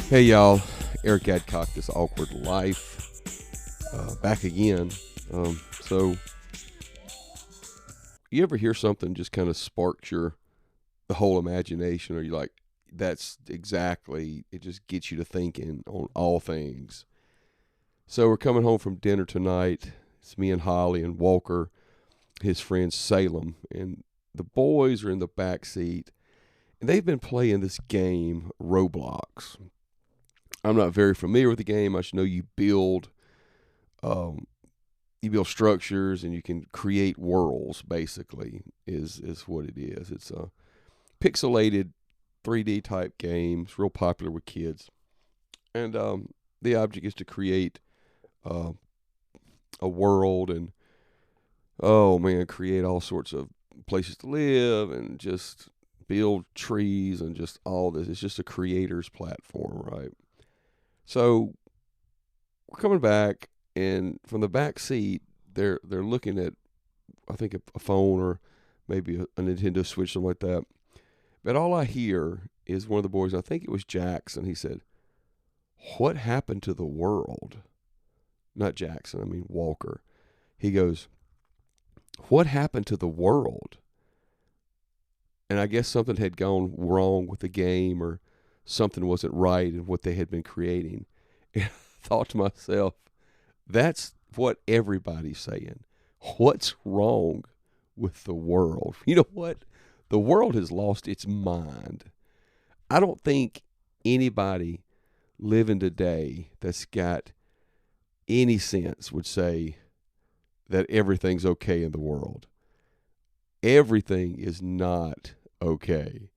Hey y'all, Eric Adcock, This Awkward Life, back again. So, you ever hear something just kind of sparks the whole imagination, or you like, that's exactly, it just gets you to thinking on all things. So we're coming home from dinner tonight. It's me and Holly and Walker, his friend Salem, and the boys are in the back seat, and they've been playing this game, Roblox. I'm not very familiar with the game. I just know you build structures and you can create worlds. Basically, is what it is. It's a pixelated 3D type game. It's real popular with kids, and the object is to create a world and create all sorts of places to live and just build trees and just all this. It's just a creator's platform, right? So we're coming back, and from the back seat, they're looking at, I think, a phone or maybe a Nintendo Switch, something like that. But all I hear is one of the boys, I think it was Jackson, he said, "What happened to the world?" Not Jackson, I mean Walker. He goes, "What happened to the world?" And I guess something had gone wrong with the game, or something wasn't right in what they had been creating. And I thought to myself, that's what everybody's saying. What's wrong with the world? You know what? The world has lost its mind. I don't think anybody living today that's got any sense would say that everything's okay in the world. Everything is not okay.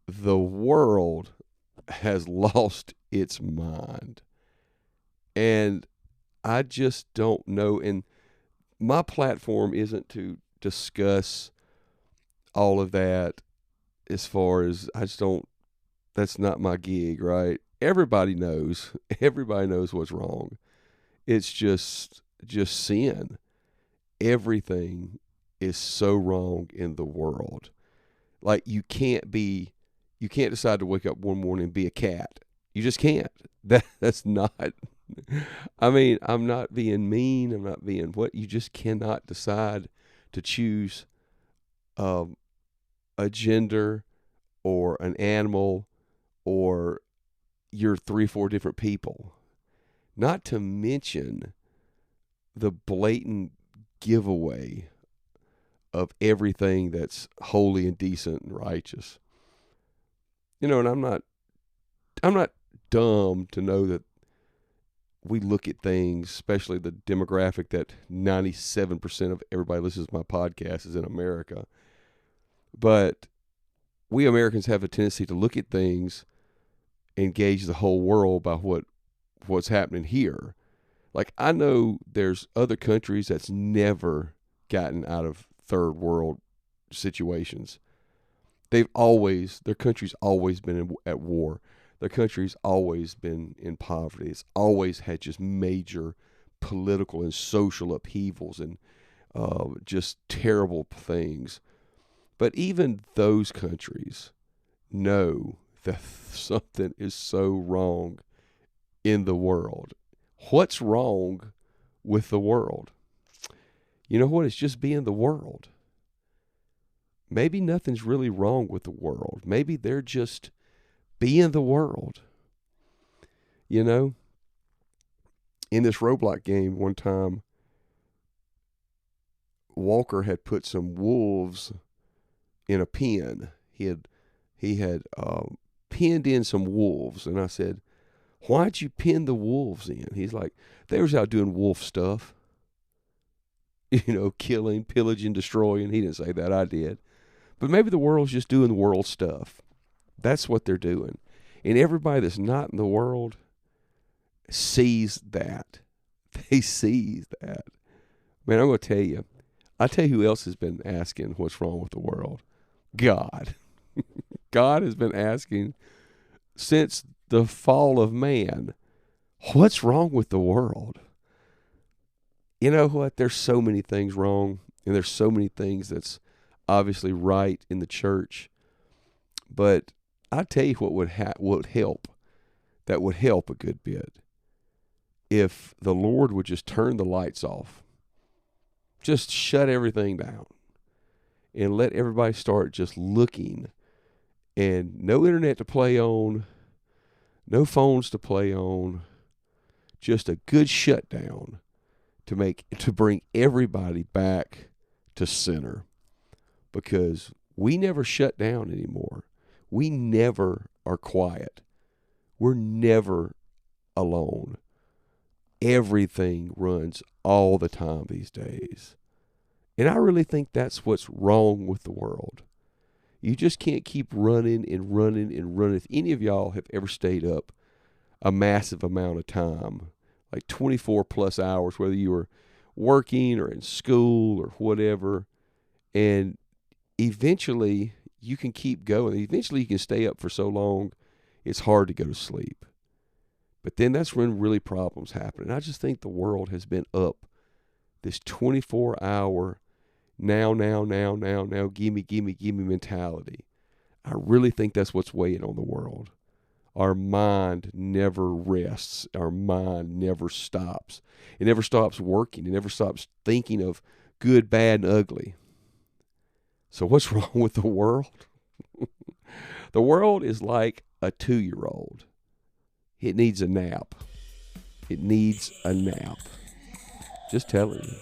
The world has lost its mind. And I just don't know. And my platform isn't to discuss all of that, as far as that's not my gig, right? Everybody knows what's wrong. It's just sin. Everything is so wrong in the world. Like, you can't decide to wake up one morning and be a cat. You just can't. That's not, I mean, I'm not being mean. I'm not being what. You just cannot decide to choose a gender or an animal, or you're 3-4 different people. Not to mention the blatant giveaway of everything that's holy and decent and righteous. You know, and I'm not dumb to know that we look at things, especially the demographic that 97% of everybody listens to my podcast is in America. But we Americans have a tendency to look at things and gauge the whole world by what's happening here. Like, I know there's other countries that's never gotten out of third world situations. Their country's always been at war. Their country's always been in poverty. It's always had just major political and social upheavals and just terrible things. But even those countries know that something is so wrong in the world. What's wrong with the world? You know what? It's just being the world. Maybe nothing's really wrong with the world. Maybe they're just being the world. You know, in this Roblox game one time, Walker had put some wolves in a pen. He had pinned in some wolves, and I said, "Why'd you pin the wolves in?" He's like, "They was out doing wolf stuff. You know, killing, pillaging, destroying." He didn't say that, I did. But maybe the world's just doing world stuff. That's what they're doing. And everybody that's not in the world sees that. They see that. Man, I'm going to tell you. I'll tell you who else has been asking what's wrong with the world. God. God has been asking since the fall of man, what's wrong with the world? You know what? There's so many things wrong. And there's so many things that's obviously right in the church. But I tell you what would help. That would help a good bit. If the Lord would just turn the lights off. Just shut everything down. And let everybody start just looking. And no internet to play on. No phones to play on. Just a good shutdown to bring everybody back to center. Because we never shut down anymore. We never are quiet. We're never alone. Everything runs all the time these days. And I really think that's what's wrong with the world. You just can't keep running and running and running. If any of y'all have ever stayed up a massive amount of time, like 24 plus hours, whether you were working or in school or whatever, and eventually you can keep going. Eventually you can stay up for so long, it's hard to go to sleep. But then that's when really problems happen. And I just think the world has been up this 24-hour now, gimme mentality. I really think that's what's weighing on the world. Our mind never rests. Our mind never stops. It never stops working. It never stops thinking of good, bad, and ugly. So what's wrong with the world? The world is like a 2-year-old. It needs a nap. It needs a nap. Just telling you.